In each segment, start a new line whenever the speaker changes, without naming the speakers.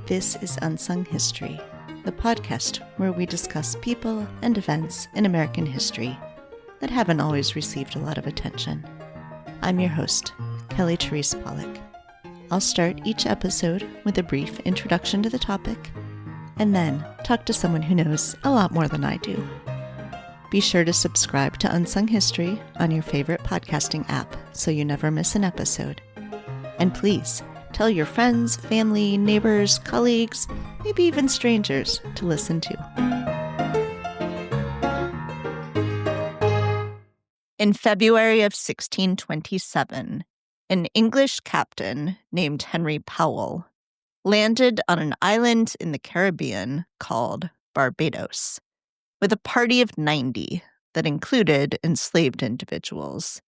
This is Unsung History, the podcast where we discuss people and events in American history that haven't always received a lot of attention. I'm your host, Kelly Therese Pollock. I'll start each episode with a brief introduction to the topic, and then talk to someone who knows a lot more than I do. Be sure to subscribe to Unsung History on your favorite podcasting app so you never miss an episode. And please, tell your friends, family, neighbors, colleagues, maybe even strangers to listen to. In February of 1627, an English captain named Henry Powell landed on an island in the Caribbean called Barbados, with a party of 90 that included enslaved individuals,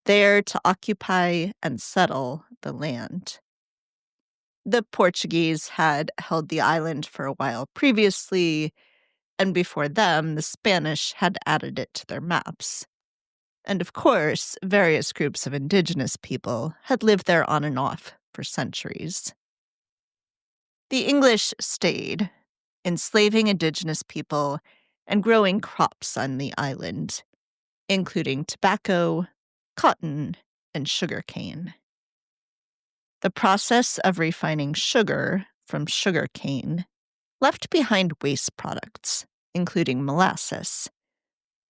there to occupy and settle the land. The Portuguese had held the island for a while previously, and before them, the Spanish had added it to their maps. And of course, various groups of indigenous people had lived there on and off for centuries. The English stayed, enslaving indigenous people and growing crops on the island, including tobacco, cotton, and sugarcane. The process of refining sugar from sugarcane left behind waste products, including molasses.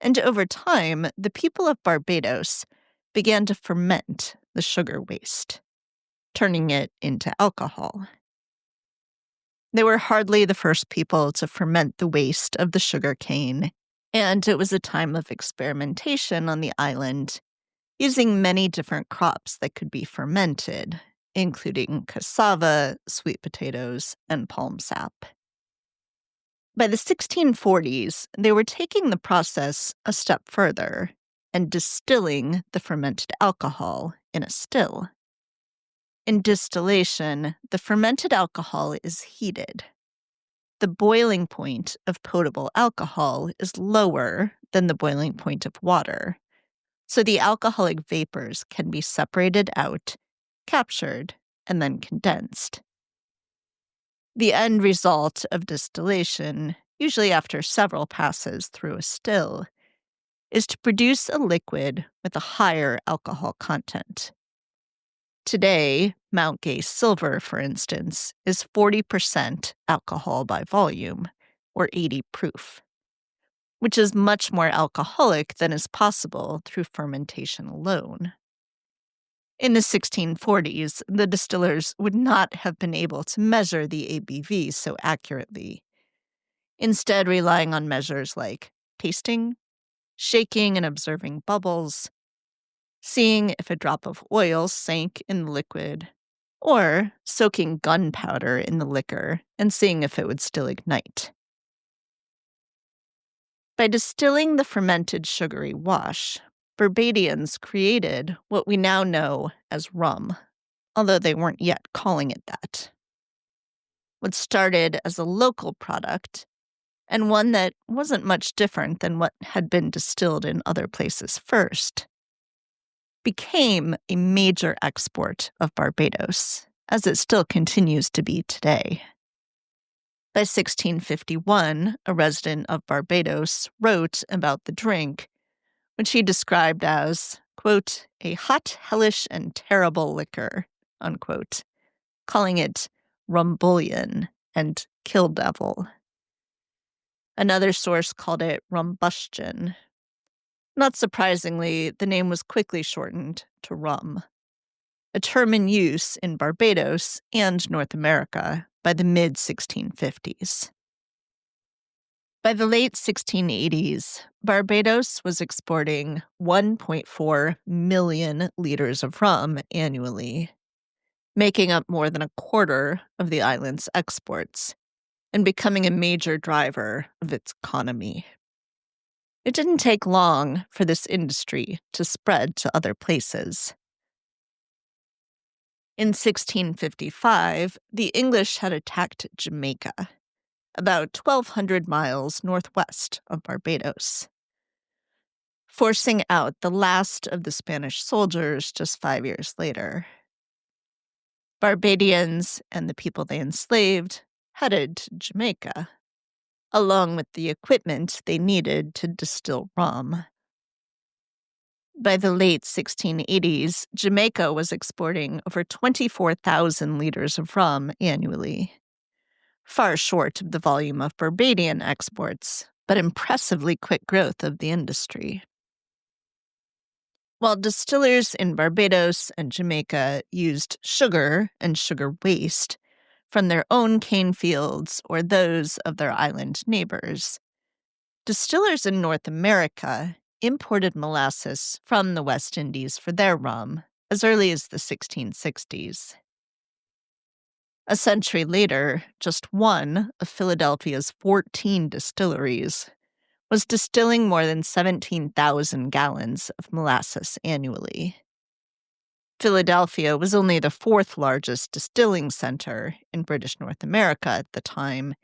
And over time, the people of Barbados began to ferment the sugar waste, turning it into alcohol. They were hardly the first people to ferment the waste of the sugarcane, and it was a time of experimentation on the island, using many different crops that could be fermented, including cassava, sweet potatoes, and palm sap. By the 1640s, they were taking the process a step further and distilling the fermented alcohol in a still. In distillation, the fermented alcohol is heated. The boiling point of potable alcohol is lower than the boiling point of water, so the alcoholic vapors can be separated out, captured, and then condensed. The end result of distillation, usually after several passes through a still, is to produce a liquid with a higher alcohol content. Today, Mount Gay Silver, for instance, is 40% alcohol by volume, or 80 proof, which is much more alcoholic than is possible through fermentation alone. In the 1640s, the distillers would not have been able to measure the ABV so accurately, instead relying on measures like tasting, shaking and observing bubbles, seeing if a drop of oil sank in the liquid, or soaking gunpowder in the liquor and seeing if it would still ignite. By distilling the fermented sugary wash, Barbadians created what we now know as rum, although they weren't yet calling it that. What started as a local product, and one that wasn't much different than what had been distilled in other places first, became a major export of Barbados, as it still continues to be today. By 1651, a resident of Barbados wrote about the drink, which he described as, quote, a hot, hellish, and terrible liquor, unquote, calling it rumbullion and kill devil. Another source called it rumbustion. Not surprisingly, the name was quickly shortened to rum, a term in use in Barbados and North America by the mid-1650s. By the late 1680s, Barbados was exporting 1.4 million liters of rum annually, making up more than a quarter of the island's exports and becoming a major driver of its economy. It didn't take long for this industry to spread to other places. In 1655, the English had attacked Jamaica, about 1,200 miles northwest of Barbados, forcing out the last of the Spanish soldiers just 5 years later. Barbadians and the people they enslaved headed to Jamaica, along with the equipment they needed to distill rum. By the late 1680s, Jamaica was exporting over 24,000 liters of rum annually, far short of the volume of Barbadian exports, but impressively quick growth of the industry. While distillers in Barbados and Jamaica used sugar and sugar waste from their own cane fields or those of their island neighbors, distillers in North America imported molasses from the West Indies for their rum as early as the 1660s. A century later, just one of Philadelphia's 14 distilleries was distilling more than 17,000 gallons of molasses annually. Philadelphia was only the fourth largest distilling center in British North America at the time,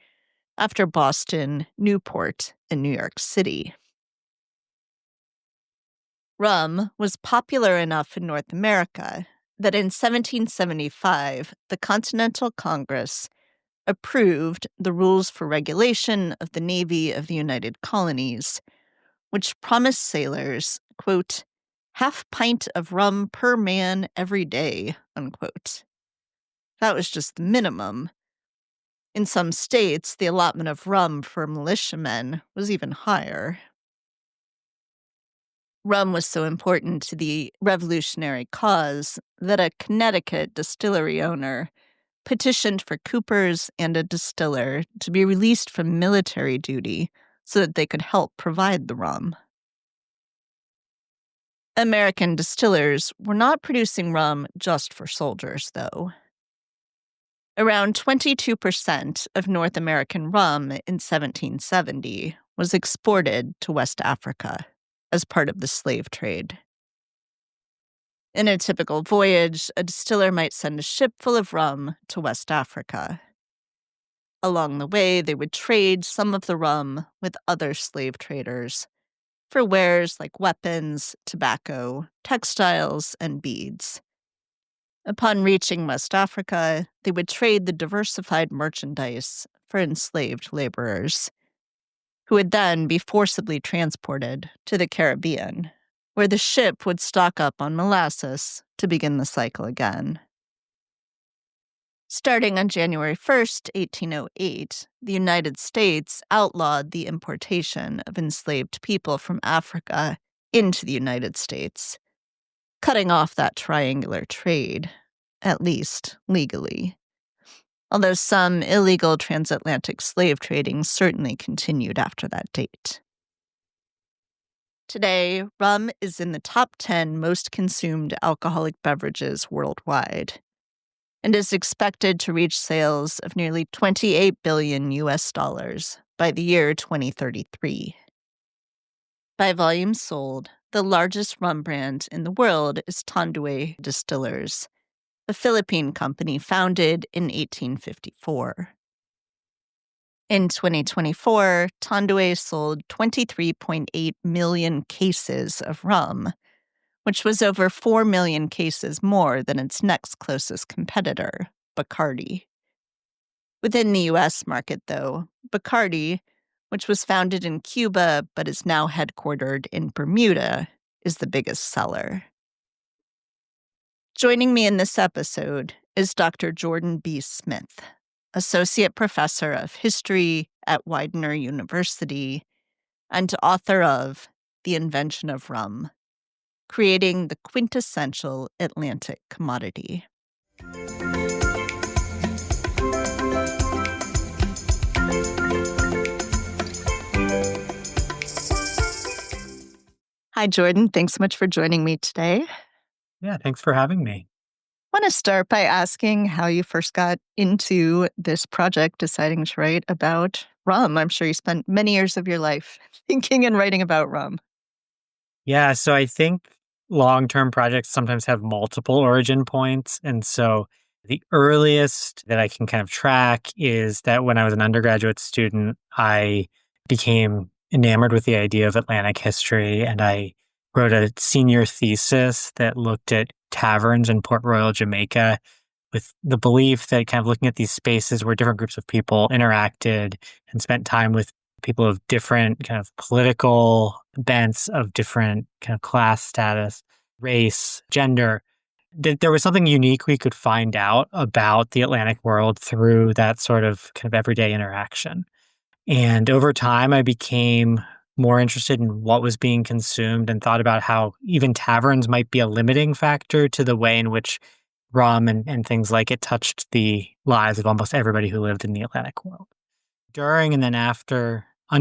after Boston, Newport, and New York City. Rum was popular enough in North America that in 1775, the Continental Congress approved the Rules for Regulation of the Navy of the United Colonies, which promised sailors, quote, half pint of rum per man every day, unquote. That was just the minimum. In some states, the allotment of rum for militiamen was even higher. Rum was so important to the revolutionary cause that a Connecticut distillery owner petitioned for coopers and a distiller to be released from military duty so that they could help provide the rum. American distillers were not producing rum just for soldiers, though. Around 22% of North American rum in 1770 was exported to West Africa as part of the slave trade. In a typical voyage, a distiller might send a ship full of rum to West Africa. Along the way, they would trade some of the rum with other slave traders for wares like weapons, tobacco, textiles, and beads. Upon reaching West Africa, they would trade the diversified merchandise for enslaved laborers, who would then be forcibly transported to the Caribbean, where the ship would stock up on molasses to begin the cycle again. Starting on January 1st, 1808, the United States outlawed the importation of enslaved people from Africa into the United States, cutting off that triangular trade, at least legally. Although some illegal transatlantic slave trading certainly continued after that date. Today, rum is in the top 10 most consumed alcoholic beverages worldwide, and is expected to reach sales of nearly 28 billion US dollars by the year 2033. By volume sold, the largest rum brand in the world is Tanduay Distillers, a Philippine company founded in 1854. In 2024, Tanduay sold 23.8 million cases of rum, which was over 4 million cases more than its next closest competitor, Bacardi. Within the U.S. market, though, Bacardi, which was founded in Cuba but is now headquartered in Bermuda, is the biggest seller. Joining me in this episode is Dr. Jordan B. Smith, Associate Professor of History at Widener University and author of The Invention of Rum, Creating the Quintessential Atlantic Commodity. Hi, Jordan. Thanks so much for joining me today.
Yeah, thanks for having me.
I want to start by asking how you first got into this project, deciding to write about rum. I'm sure you spent many years of your life thinking and writing about rum.
Yeah, so I think long-term projects sometimes have multiple origin points. And so the earliest that I can kind of track is that when I was an undergraduate student, I became enamored with the idea of Atlantic history, and I wrote a senior thesis that looked at taverns in Port Royal, Jamaica, with the belief that kind of looking at these spaces where different groups of people interacted and spent time with people of different kind of political bents, of different kind of class status, race, gender, that there was something unique we could find out about the Atlantic world through that sort of kind of everyday interaction. And over time, I became more interested in what was being consumed and thought about how even taverns might be a limiting factor to the way in which rum and things like it touched the lives of almost everybody who lived in the Atlantic world. During and then after my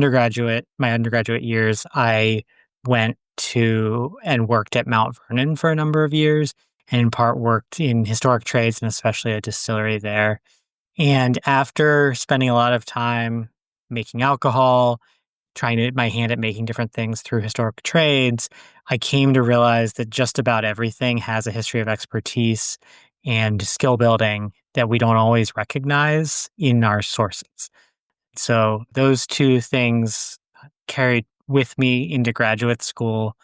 undergraduate years, I went to and worked at Mount Vernon for a number of years, and in part worked in historic trades and especially a distillery there. And after spending a lot of time making alcohol, trying to my hand at making different things through historic trades, I came to realize that just about everything has a history of expertise and skill building that we don't always recognize in our sources. So those two things carried with me into graduate school,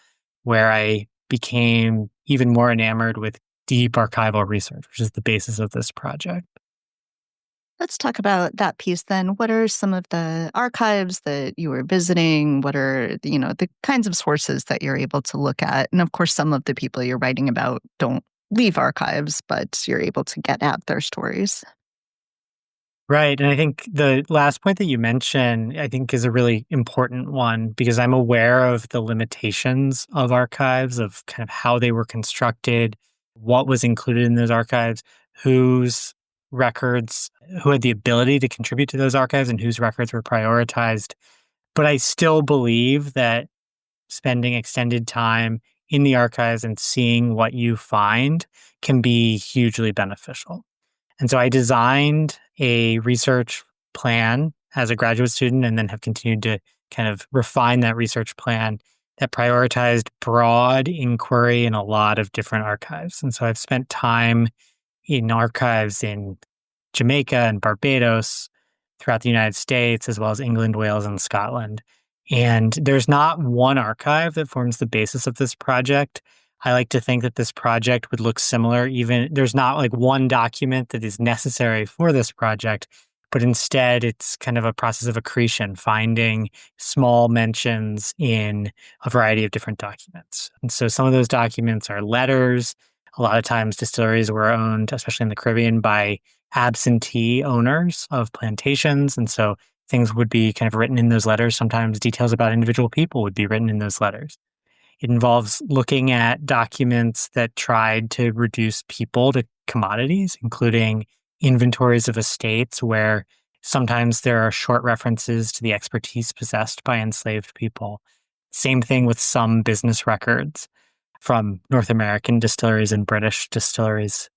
where I became even more enamored with deep archival research, which is the basis of this project.
Let's talk about that piece then. What are some of the archives that you were visiting? What are, the kinds of sources that you're able to look at? And of course, some of the people you're writing about don't leave archives, but you're able to get at their stories.
Right. And I think the last point that you mentioned, I think is a really important one because I'm aware of the limitations of archives, of kind of how they were constructed, what was included in those archives, whose records, who had the ability to contribute to those archives and whose records were prioritized. But I still believe that spending extended time in the archives and seeing what you find can be hugely beneficial. And so I designed a research plan as a graduate student and then have continued to kind of refine that research plan that prioritized broad inquiry in a lot of different archives. And so I've spent time in archives in Jamaica and Barbados, throughout the United States, as well as England, Wales, and Scotland. And there's not one archive that forms the basis of this project. I like to think that this project would look similar, even there's not like one document that is necessary for this project, but instead it's kind of a process of accretion, finding small mentions in a variety of different documents. And so some of those documents are letters. A lot of times distilleries were owned, especially in the Caribbean, by absentee owners of plantations. And so things would be kind of written in those letters. Sometimes details about individual people would be written in those letters. It involves looking at documents that tried to reduce people to commodities, including inventories of estates, where sometimes there are short references to the expertise possessed by enslaved people. Same thing with some business records from North American distilleries and British distilleries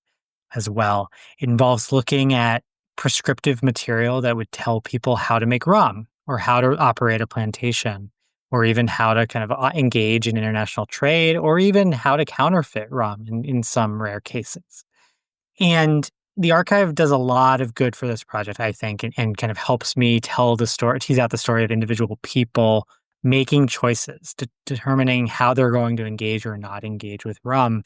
as well. It involves looking at prescriptive material that would tell people how to make rum or how to operate a plantation or even how to kind of engage in international trade or even how to counterfeit rum in some rare cases. And the archive does a lot of good for this project, I think, and kind of helps me tell the story, tease out the story of individual people making choices, determining how they're going to engage or not engage with rum.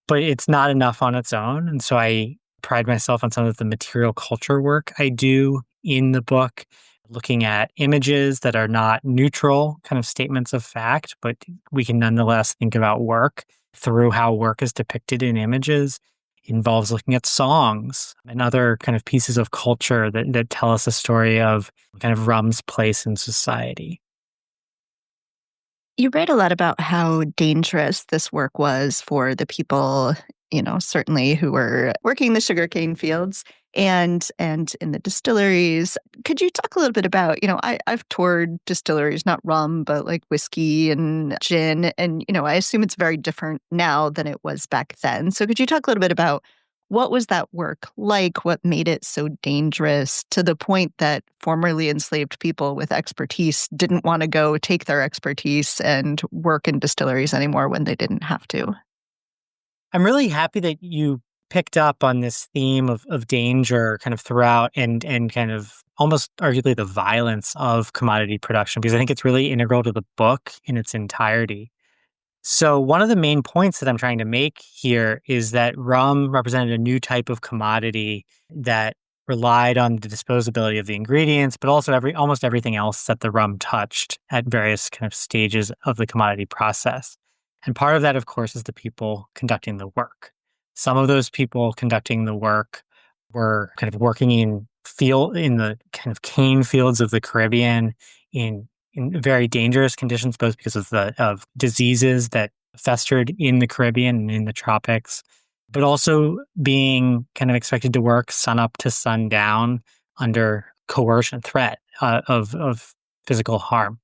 But it's not enough on its own. And so I pride myself on some of the material culture work I do in the book, looking at images that are not neutral kind of statements of fact, but we can nonetheless think about work through how work is depicted in images. It involves looking at songs and other kind of pieces of culture that tell us a story of kind of rum's place in society.
You write a lot about how dangerous this work was for the people, certainly who were working the sugarcane fields and in the distilleries. Could you talk a little bit about, I've toured distilleries, not rum, but like whiskey and gin. And, I assume it's very different now than it was back then. So could you talk a little bit about what was that work like? What made it so dangerous to the point that formerly enslaved people with expertise didn't want to go take their expertise and work in distilleries anymore when they didn't have to?
I'm really happy that you picked up on this theme of danger kind of throughout and kind of almost arguably the violence of commodity production, because I think it's really integral to the book in its entirety. So, one of the main points that I'm trying to make here is that rum represented a new type of commodity that relied on the disposability of the ingredients, but also almost everything else that the rum touched at various kind of stages of the commodity process. And part of that, of course, is the people conducting the work. Some of those people conducting the work were kind of working in the kind of cane fields of the Caribbean in very dangerous conditions, both because of the of diseases that festered in the Caribbean and in the tropics, but also being kind of expected to work sun up to sundown under coercion, threat of physical harm.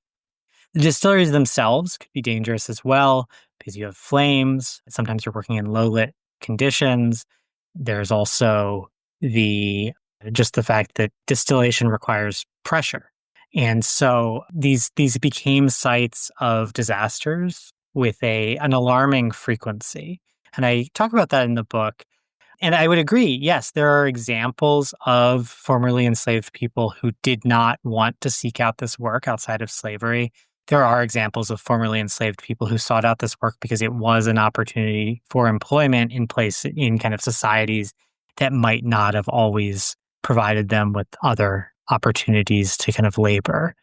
The distilleries themselves could be dangerous as well because you have flames. Sometimes you're working in low lit conditions. There's also the just the fact that distillation requires pressure. And so these became sites of disasters with an alarming frequency. And I talk about that in the book. And I would agree, yes, there are examples of formerly enslaved people who did not want to seek out this work outside of slavery. There are examples of formerly enslaved people who sought out this work because it was an opportunity for employment in place in kind of societies that might not have always provided them with other opportunities to kind of labor.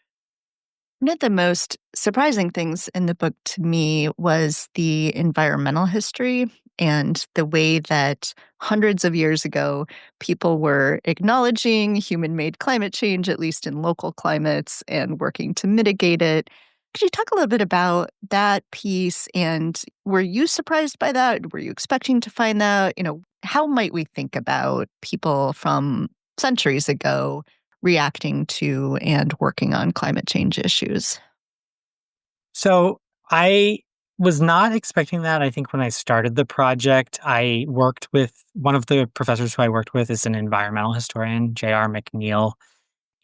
One of the most surprising things in the book to me was the environmental history and the way that hundreds of years ago, people were acknowledging human made climate change, at least in local climates, and working to mitigate it. Could you talk a little bit about that piece? And were you surprised by that? Were you expecting to find that? How might we think about people from centuries ago reacting to and working on climate change issues?
So I was not expecting that. I think when I started the project, I worked with one of the professors who I worked with is an environmental historian, J.R. McNeil.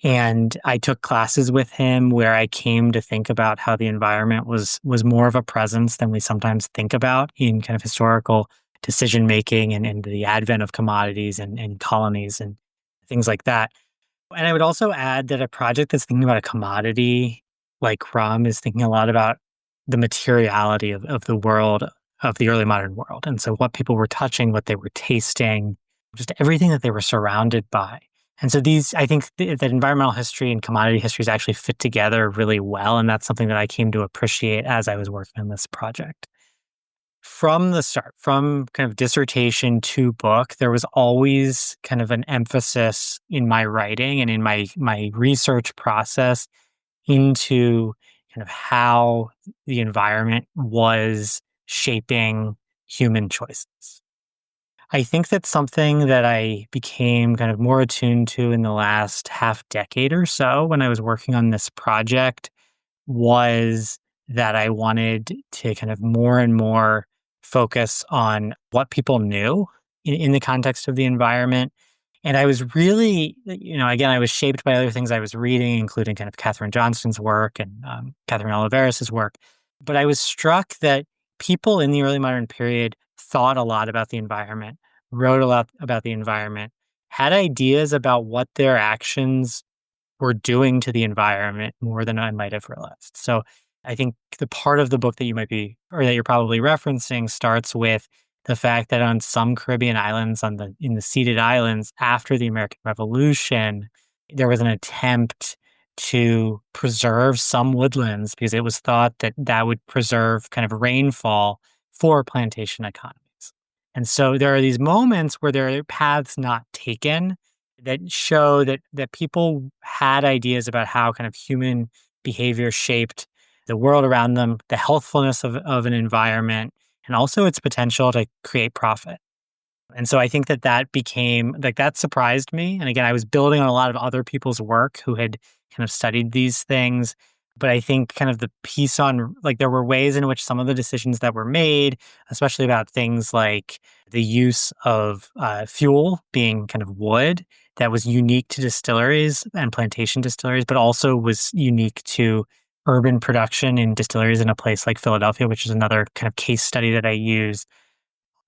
And I took classes with him where I came to think about how the environment was more of a presence than we sometimes think about in kind of historical decision making and the advent of commodities and colonies and things like that. And I would also add that a project that's thinking about a commodity like rum is thinking a lot about the materiality of the world, of the early modern world. And so what people were touching, what they were tasting, just everything that they were surrounded by. And so I think that environmental history and commodity histories actually fit together really well. And that's something that I came to appreciate as I was working on this project. From the start, from kind of dissertation to book, there was always kind of an emphasis in my writing and in my research process into kind of how the environment was shaping human choices. I think that's something that I became kind of more attuned to in the last half decade or so when I was working on this project was that I wanted to kind of more and more focus on what people knew in the context of the environment. And I was really, again, I was shaped by other things I was reading, including kind of Catherine Johnston's work and Catherine Oliveras' work. But I was struck that people in the early modern period thought a lot about the environment, wrote a lot about the environment, had ideas about what their actions were doing to the environment more than I might have realized. So I think the part of the book that you might be, or that you're probably referencing, starts with the fact that on some Caribbean islands, in the Seated Islands after the American Revolution, there was an attempt to preserve some woodlands because it was thought that that would preserve kind of rainfall for plantation economies. And so there are these moments where there are paths not taken that show that people had ideas about how kind of human behavior shaped the world around them, the healthfulness of an environment, and also its potential to create profit. And so I think that became like that surprised me. And again, I was building on a lot of other people's work who had kind of studied these things. But I think kind of the piece on like there were ways in which some of the decisions that were made, especially about things like the use of fuel being kind of wood, that was unique to distilleries and plantation distilleries, but also was unique to urban production in distilleries in a place like Philadelphia, which is another kind of case study that I use.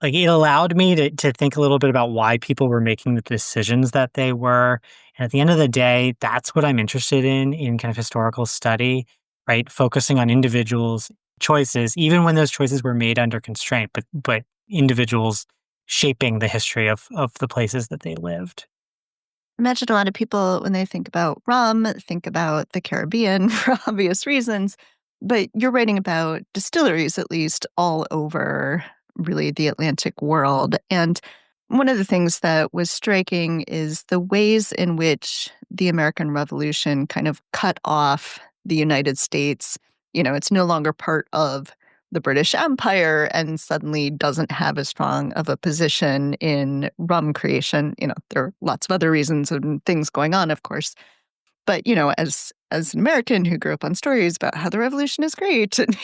Like it allowed me to think a little bit about why people were making the decisions that they were. And at the end of the day, that's what I'm interested in kind of historical study, right? Focusing on individuals, choices, even when those choices were made under constraint, but individuals shaping the history of the places that they lived.
Imagine a lot of people, when they think about rum, think about the Caribbean for obvious reasons. But you're writing about distilleries, at least, all over really the Atlantic world. And one of the things that was striking is the ways in which the American Revolution kind of cut off the United States. It's no longer part of the British Empire and suddenly doesn't have as strong of a position in rum creation. There are lots of other reasons and things going on, of course. But, as an American who grew up on stories about how the revolution is great and,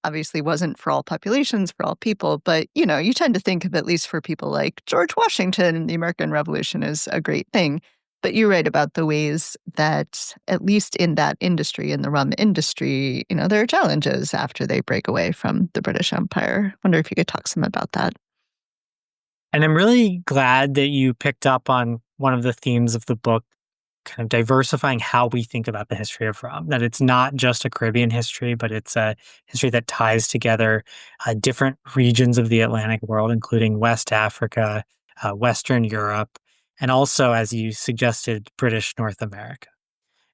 obviously wasn't for all populations, for all people, but, you tend to think of, at least for people like George Washington, the American Revolution is a great thing. But you write about the ways that, at least in that industry, in the rum industry, there are challenges after they break away from the British Empire. Wonder if you could talk some about that.
And I'm really glad that you picked up on one of the themes of the book, kind of diversifying how we think about the history of rum, that it's not just a Caribbean history, but it's a history that ties together different regions of the Atlantic world, including West Africa, Western Europe, and also, as you suggested, British North America.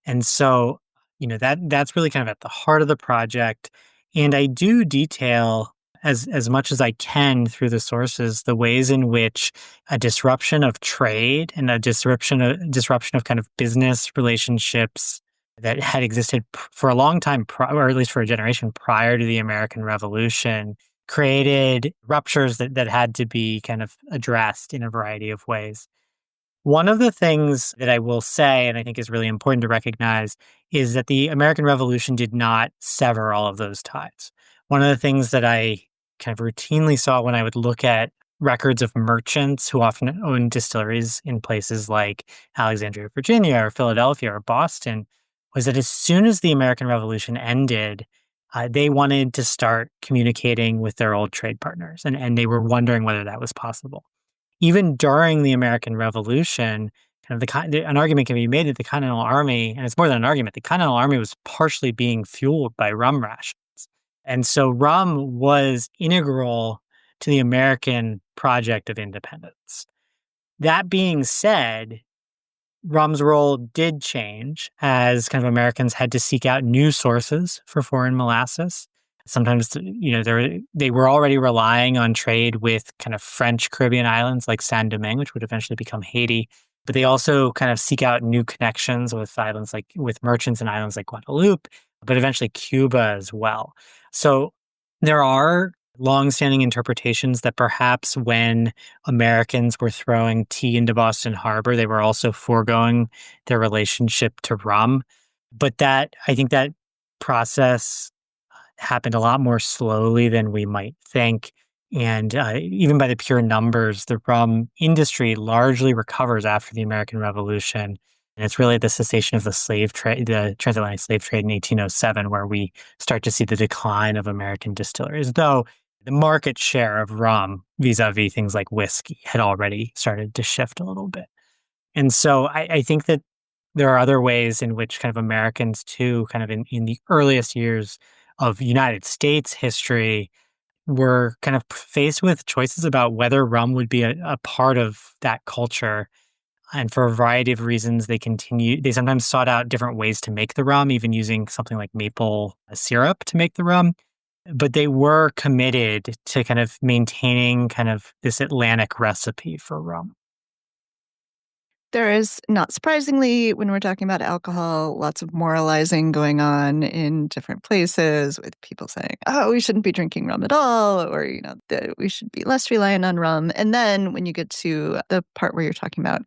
And so, that's really kind of at the heart of the project. And I do detail as much as I can through the sources the ways in which a disruption of trade and a disruption of kind of business relationships that had existed for a long time, or at least for a generation prior to the American Revolution, created ruptures that had to be kind of addressed in a variety of ways. One of the things that I will say, and I think is really important to recognize, is that the American Revolution did not sever all of those ties. One of the things that I kind of routinely saw when I would look at records of merchants who often owned distilleries in places like Alexandria, Virginia, or Philadelphia, or Boston, was that as soon as the American Revolution ended, they wanted to start communicating with their old trade partners, and they were wondering whether that was possible. Even during the American Revolution, an argument can be made that the Continental Army, and it's more than an argument, the Continental Army was partially being fueled by rum rations. And so rum was integral to the American project of independence. That being said, rum's role did change as kind of Americans had to seek out new sources for foreign molasses. Sometimes, they were already relying on trade with kind of French Caribbean islands like Saint Domingue, which would eventually become Haiti. But they also kind of seek out new connections with merchants in islands like Guadeloupe, but eventually Cuba as well. So there are longstanding interpretations that perhaps when Americans were throwing tea into Boston Harbor, they were also foregoing their relationship to rum. But I think that process happened a lot more slowly than we might think. And even by the pure numbers, the rum industry largely recovers after the American Revolution. And it's really the cessation of the slave trade, the transatlantic slave trade in 1807, where we start to see the decline of American distilleries, though the market share of rum vis-a-vis things like whiskey had already started to shift a little bit. And so I think that there are other ways in which kind of Americans too, kind of in the earliest years of United States history, were kind of faced with choices about whether rum would be a part of that culture. And for a variety of reasons, they sometimes sought out different ways to make the rum, even using something like maple syrup to make the rum. But they were committed to kind of maintaining kind of this Atlantic recipe for rum.
There is, not surprisingly, when we're talking about alcohol, lots of moralizing going on in different places with people saying, oh, we shouldn't be drinking rum at all, or, that we should be less reliant on rum. And then when you get to the part where you're talking about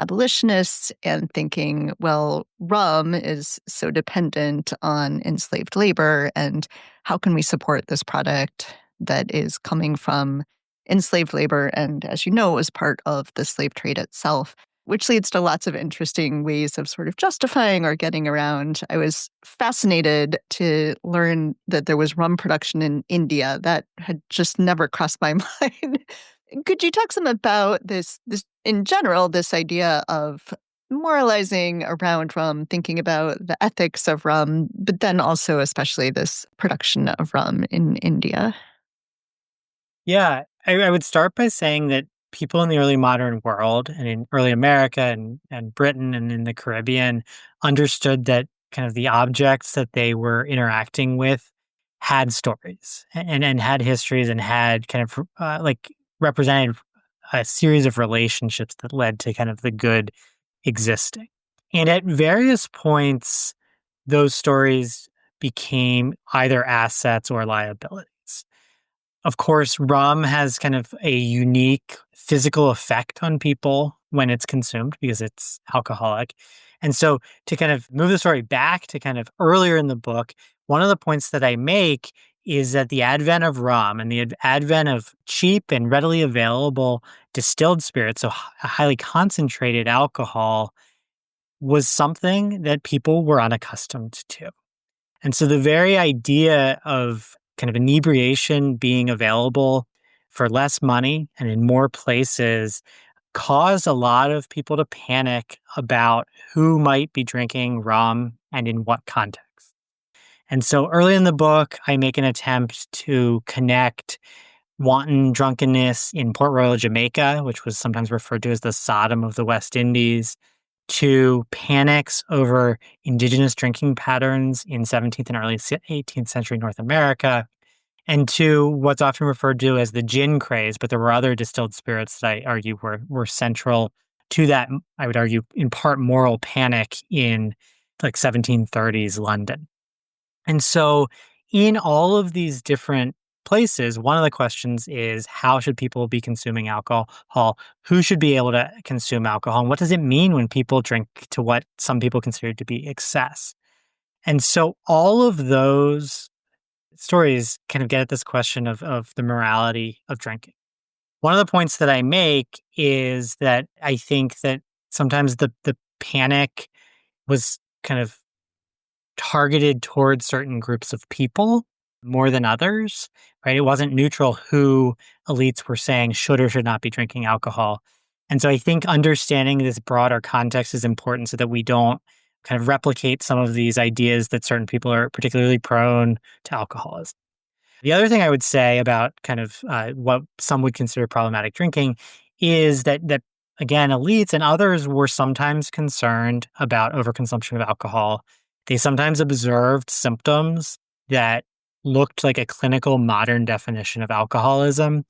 abolitionists and thinking, well, rum is so dependent on enslaved labor, and how can we support this product that is coming from enslaved labor? And as you know, it was part of the slave trade itself, which leads to lots of interesting ways of sort of justifying or getting around. I was fascinated to learn that there was rum production in India. That had just never crossed my mind. Could you talk some about this in general, this idea of moralizing around rum, thinking about the ethics of rum, but then also especially this production of rum in India.
Yeah, I would start by saying that people in the early modern world and in early America and Britain and in the Caribbean understood that kind of the objects that they were interacting with had stories and had histories and had kind of like represented a series of relationships that led to kind of the good existing. And at various points, those stories became either assets or liabilities. Of course, rum has kind of a unique physical effect on people when it's consumed because it's alcoholic. And so, to kind of move the story back to kind of earlier in the book, one of the points that I make is that the advent of rum and the advent of cheap and readily available distilled spirits, so highly concentrated alcohol, was something that people were unaccustomed to. And so the very idea of kind of inebriation being available for less money and in more places caused a lot of people to panic about who might be drinking rum and in what context. And so early in the book, I make an attempt to connect wanton drunkenness in Port Royal, Jamaica, which was sometimes referred to as the Sodom of the West Indies, to panics over indigenous drinking patterns in 17th and early 18th century North America, and to what's often referred to as the gin craze, but there were other distilled spirits that I argue were central to that, I would argue, in part moral panic in like 1730s London. And so in all of these different places, one of the questions is how should people be consuming alcohol? Who should be able to consume alcohol? And what does it mean when people drink to what some people consider to be excess? And so all of those stories kind of get at this question of the morality of drinking. One of the points that I make is that I think that sometimes the panic was kind of targeted towards certain groups of people more than others, right? It wasn't neutral who elites were saying should or should not be drinking alcohol. And so I think understanding this broader context is important so that we don't kind of replicate some of these ideas that certain people are particularly prone to alcoholism. The other thing I would say about kind of what some would consider problematic drinking is that again, elites and others were sometimes concerned about overconsumption of alcohol. They sometimes observed symptoms that looked like a clinical modern definition of alcoholism.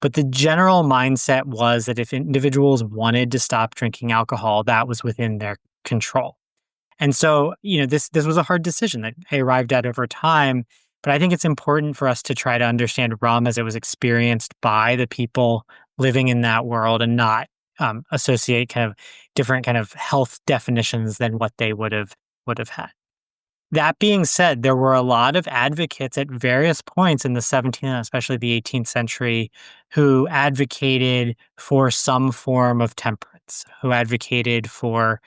But the general mindset was that if individuals wanted to stop drinking alcohol, that was within their control. And so, this was a hard decision that I arrived at over time. But I think it's important for us to try to understand rum as it was experienced by the people living in that world and not associate kind of different kind of health definitions than what they would have had. That being said, there were a lot of advocates at various points in the 17th and especially the 18th century who advocated for some form of temperance, who advocated for,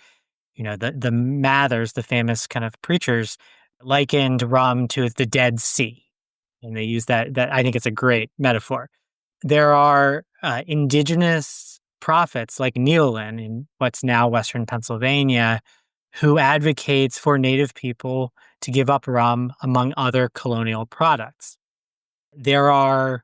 the Mathers, the famous kind of preachers, likened rum to the Dead Sea. And they use that I think it's a great metaphor. There are indigenous prophets like Neolin in what's now Western Pennsylvania who advocates for Native people to give up rum among other colonial products. There are,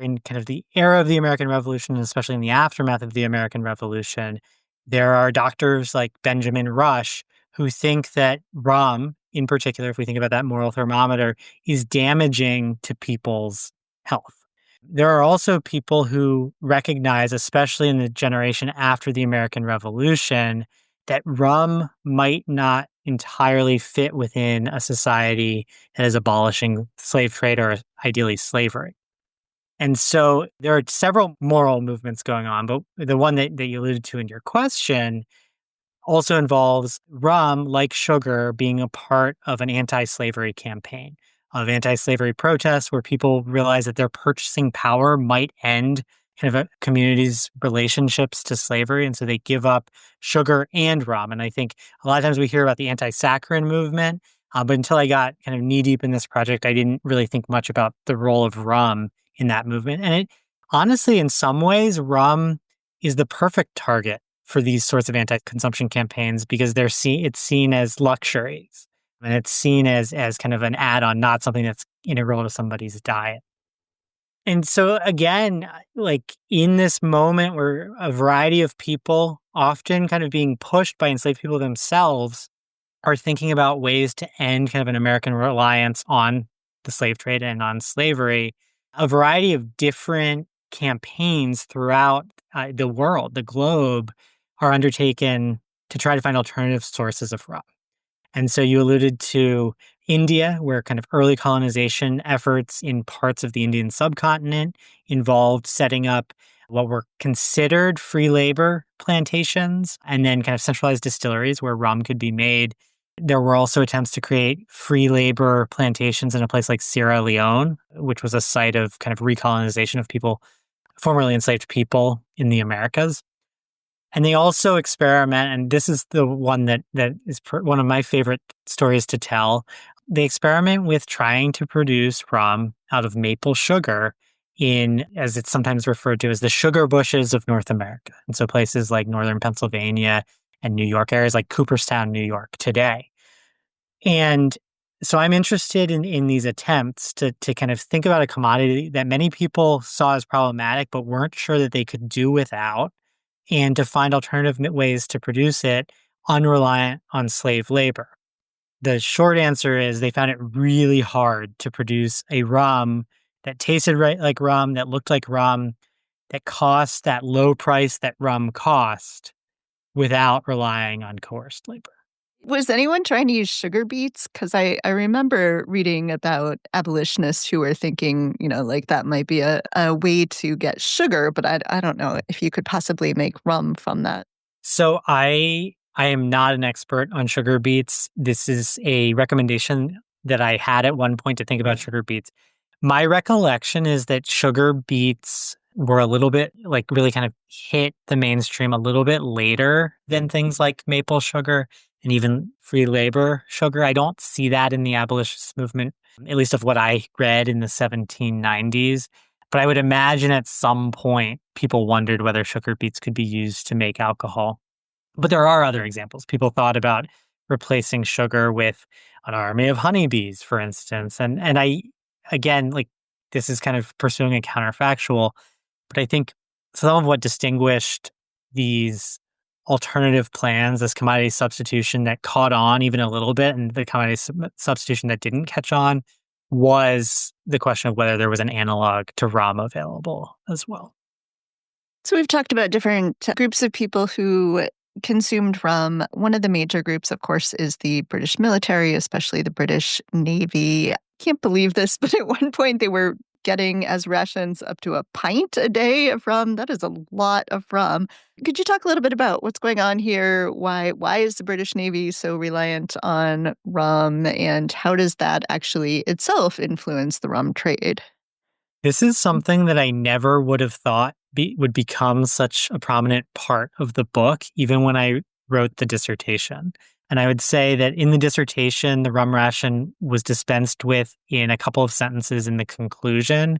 in kind of the era of the American Revolution, and especially in the aftermath of the American Revolution, there are doctors like Benjamin Rush who think that rum, in particular, if we think about that moral thermometer, is damaging to people's health. There are also people who recognize, especially in the generation after the American Revolution, that rum might not entirely fit within a society that is abolishing slave trade or ideally slavery. And so there are several moral movements going on, but the one that you alluded to in your question also involves rum, like sugar, being a part of an anti-slavery campaign, of anti-slavery protests where people realize that their purchasing power might end kind of a community's relationships to slavery. And so they give up sugar and rum. And I think a lot of times we hear about the anti-saccharin movement, but until I got kind of knee deep in this project, I didn't really think much about the role of rum in that movement. And it honestly, in some ways, rum is the perfect target for these sorts of anti-consumption campaigns because it's seen as luxuries and it's seen as kind of an add-on, not something that's integral to somebody's diet. And so again, like in this moment where a variety of people, often kind of being pushed by enslaved people themselves, are thinking about ways to end kind of an American reliance on the slave trade and on slavery, a variety of different campaigns throughout the world, the globe, are undertaken to try to find alternative sources of rum. And so you alluded to India, where kind of early colonization efforts in parts of the Indian subcontinent involved setting up what were considered free labor plantations and then kind of centralized distilleries where rum could be made. There were also attempts to create free labor plantations in a place like Sierra Leone, which was a site of kind of recolonization of people, formerly enslaved people in the Americas. And they also experiment, and this is the one that is one of my favorite stories to tell. They experiment with trying to produce rum out of maple sugar in, as it's sometimes referred to as, the sugar bushes of North America. And so places like northern Pennsylvania and New York, areas like Cooperstown, New York today. And so I'm interested in these attempts to kind of think about a commodity that many people saw as problematic, but weren't sure that they could do without, and to find alternative ways to produce it unreliant on slave labor. The short answer is they found it really hard to produce a rum that tasted right like rum, that looked like rum, that cost that low price that rum cost without relying on coerced labor.
Was anyone trying to use sugar beets? Because I remember reading about abolitionists who were thinking, like that might be a way to get sugar, but I don't know if you could possibly make rum from that.
So I am not an expert on sugar beets. This is a recommendation that I had at one point to think about sugar beets. My recollection is that sugar beets were a little bit like really kind of hit the mainstream a little bit later than things like maple sugar and even free labor sugar. I don't see that in the abolitionist movement, at least of what I read in the 1790s. But I would imagine at some point people wondered whether sugar beets could be used to make alcohol. But there are other examples. People thought about replacing sugar with an army of honeybees, for instance. And I, again, like this is kind of pursuing a counterfactual, but I think some of what distinguished these alternative plans, this commodity substitution that caught on even a little bit, and the commodity substitution that didn't catch on, was the question of whether there was an analog to rum available as well.
So we've talked about different groups of people who consumed rum. One of the major groups, of course, is the British military, especially the British Navy. Can't believe this, but at one point they were getting as rations up to a pint a day of rum. That is a lot of rum. Could you talk a little bit about what's going on here? Why is the British Navy so reliant on rum, and how does that actually itself influence the rum trade?
This is something that I never would have thought would become such a prominent part of the book, even when I wrote the dissertation. And I would say that in the dissertation, the rum ration was dispensed with in a couple of sentences in the conclusion.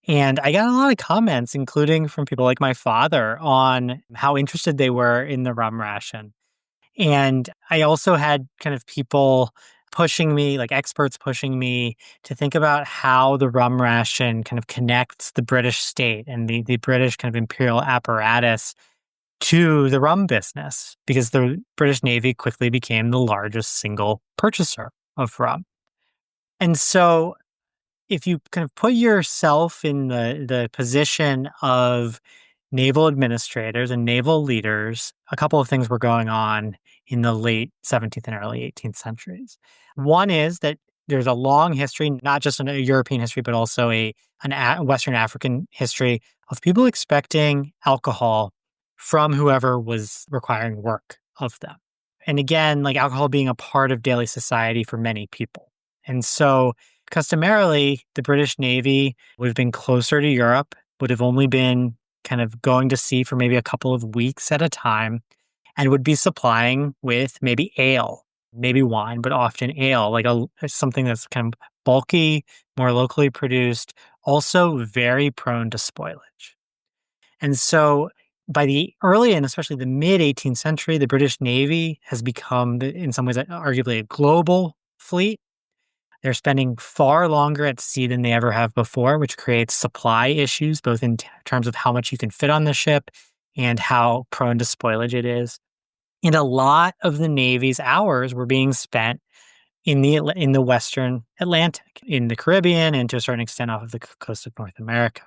And I got a lot of comments, including from people like my father, on how interested they were in the rum ration. And I also had kind of people pushing me, like experts pushing me to think about how the rum ration kind of connects the British state and the British kind of imperial apparatus to the rum business, because the British Navy quickly became the largest single purchaser of rum. And so if you kind of put yourself in the position of naval administrators and naval leaders, a couple of things were going on in the late 17th and early 18th centuries. One is that there's a long history, not just a European history, but also Western African history of people expecting alcohol from whoever was requiring work of them. And again, like alcohol being a part of daily society for many people. And so customarily, the British Navy would have been closer to Europe, would have only been kind of going to sea for maybe a couple of weeks at a time, and would be supplying with maybe ale, maybe wine, but often ale, like something that's kind of bulky, more locally produced, also very prone to spoilage. And so by the early and especially the mid 18th century, the British Navy has become, in some ways, arguably a global fleet. They're spending far longer at sea than they ever have before, which creates supply issues, both in terms of how much you can fit on the ship and how prone to spoilage it is. And a lot of the Navy's hours were being spent in the Western Atlantic, in the Caribbean, and to a certain extent off of the coast of North America.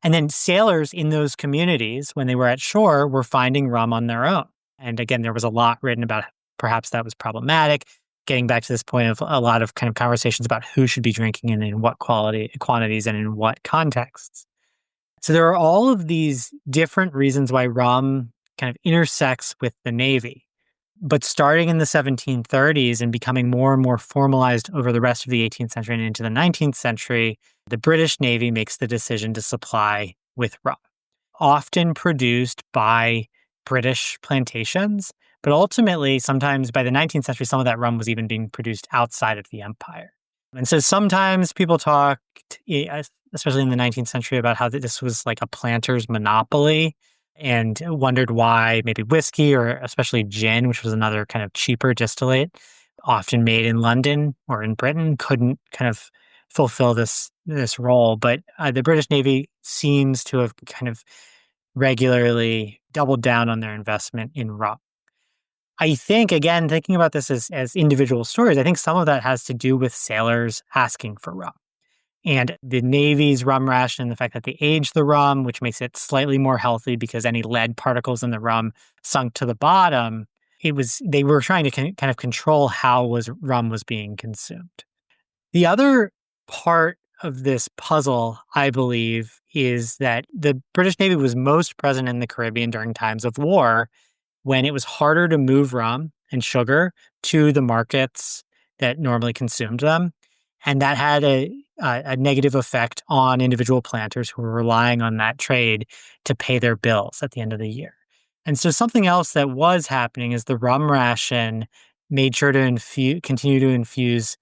And then sailors in those communities, when they were at shore, were finding rum on their own. And again, there was a lot written about perhaps that was problematic, getting back to this point of a lot of kind of conversations about who should be drinking and in what quantities and in what contexts. So there are all of these different reasons why rum kind of intersects with the Navy. But starting in the 1730s and becoming more and more formalized over the rest of the 18th century and into the 19th century, the British Navy makes the decision to supply with rum, often produced by British plantations. But ultimately, sometimes by the 19th century, some of that rum was even being produced outside of the empire. And so sometimes people talked, especially in the 19th century, about how this was like a planter's monopoly and wondered why maybe whiskey or especially gin, which was another kind of cheaper distillate, often made in London or in Britain, couldn't kind of fulfill this role. But the British Navy seems to have kind of regularly doubled down on their investment in rum. I think, again, thinking about this as individual stories, I think some of that has to do with sailors asking for rum. And the Navy's rum ration and the fact that they age the rum, which makes it slightly more healthy because any lead particles in the rum sunk to the bottom, they were trying to kind of control how rum was being consumed. The other part of this puzzle, I believe, is that the British Navy was most present in the Caribbean during times of war, when it was harder to move rum and sugar to the markets that normally consumed them. And that had a negative effect on individual planters who were relying on that trade to pay their bills at the end of the year. And so something else that was happening is the rum ration made sure to continue to infuse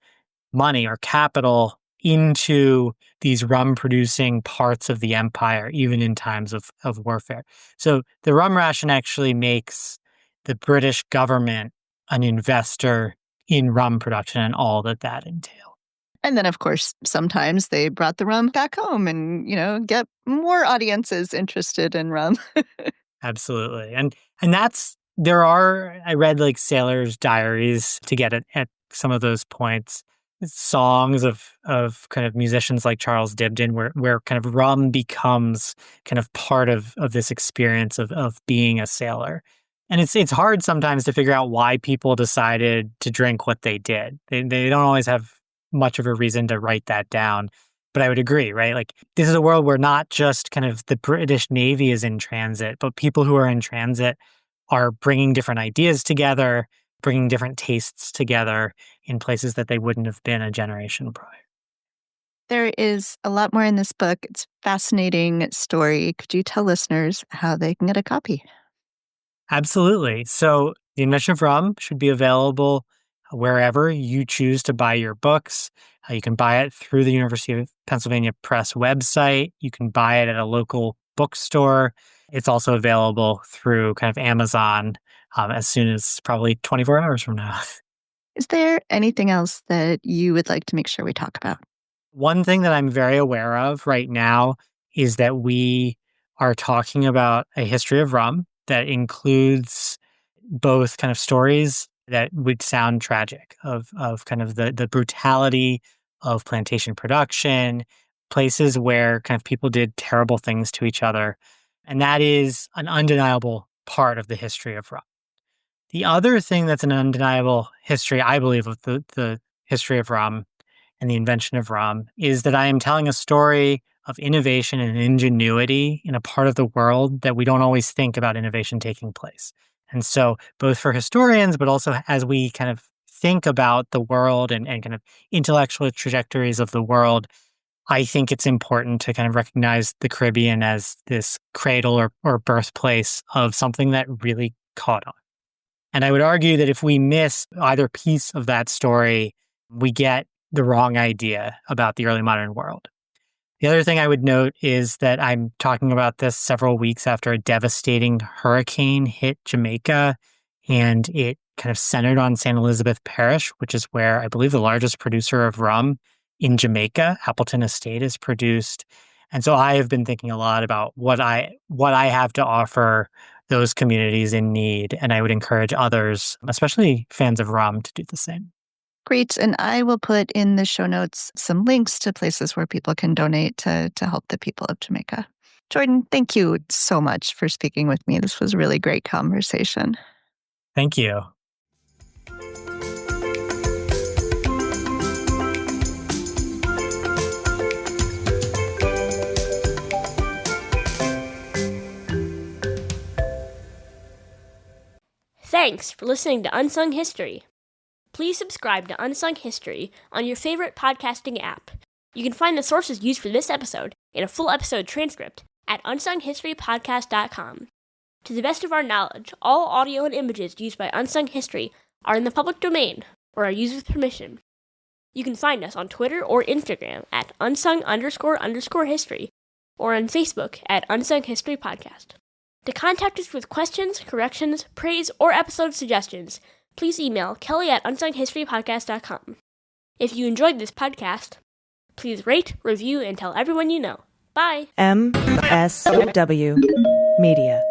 money or capital into these rum producing parts of the empire, even in times of warfare. So the rum ration actually makes the British government an investor in rum production and all that entails.
And then, of course, sometimes they brought the rum back home and, get more audiences interested in rum.
Absolutely. And I read like sailors' diaries to get at some of those points, songs of kind of musicians like Charles Dibdin, where kind of rum becomes kind of part of this experience of being a sailor. And it's hard sometimes to figure out why people decided to drink what they did. They don't always have much of a reason to write that down. But I would agree, right? Like, this is a world where not just kind of the British Navy is in transit, but people who are in transit are bringing different ideas together, bringing different tastes together in places that they wouldn't have been a generation prior.
There is a lot more in this book. It's a fascinating story. Could you tell listeners how they can get a copy?
Absolutely. So, The Invention of Rum should be available wherever you choose to buy your books. You can buy it through the University of Pennsylvania Press website. You can buy it at a local bookstore. It's also available through kind of Amazon as soon as probably 24 hours from now.
Is there anything else that you would like to make sure we talk about?
One thing that I'm very aware of right now is that we are talking about a history of rum that includes both kind of stories that would sound tragic of kind of the brutality of plantation production, places where kind of people did terrible things to each other. And that is an undeniable part of the history of rum. The other thing that's an undeniable history, I believe, of the history of rum and the invention of rum is that I am telling a story of innovation and ingenuity in a part of the world that we don't always think about innovation taking place. And so, both for historians, but also as we kind of think about the world and kind of intellectual trajectories of the world, I think it's important to kind of recognize the Caribbean as this cradle or birthplace of something that really caught on. And I would argue that if we miss either piece of that story, we get the wrong idea about the early modern world. The other thing I would note is that I'm talking about this several weeks after a devastating hurricane hit Jamaica, and it kind of centered on St. Elizabeth Parish, which is where I believe the largest producer of rum in Jamaica, Appleton Estate, is produced. And so I have been thinking a lot about what I have to offer those communities in need, and I would encourage others, especially fans of rum, to do the same.
Great. And I will put in the show notes some links to places where people can donate to help the people of Jamaica. Jordan, thank you so much for speaking with me. This was a really great conversation.
Thank you.
Thanks for listening to Unsung History. Please subscribe to Unsung History on your favorite podcasting app. You can find the sources used for this episode and a full episode transcript at unsunghistorypodcast.com. To the best of our knowledge, all audio and images used by Unsung History are in the public domain or are used with permission. You can find us on Twitter or Instagram at unsung__history or on Facebook at Unsung History Podcast. To contact us with questions, corrections, praise, or episode suggestions, please email kelly@unsunghistorypodcast.com. If you enjoyed this podcast, please rate, review, and tell everyone you know. Bye!
MSW Media.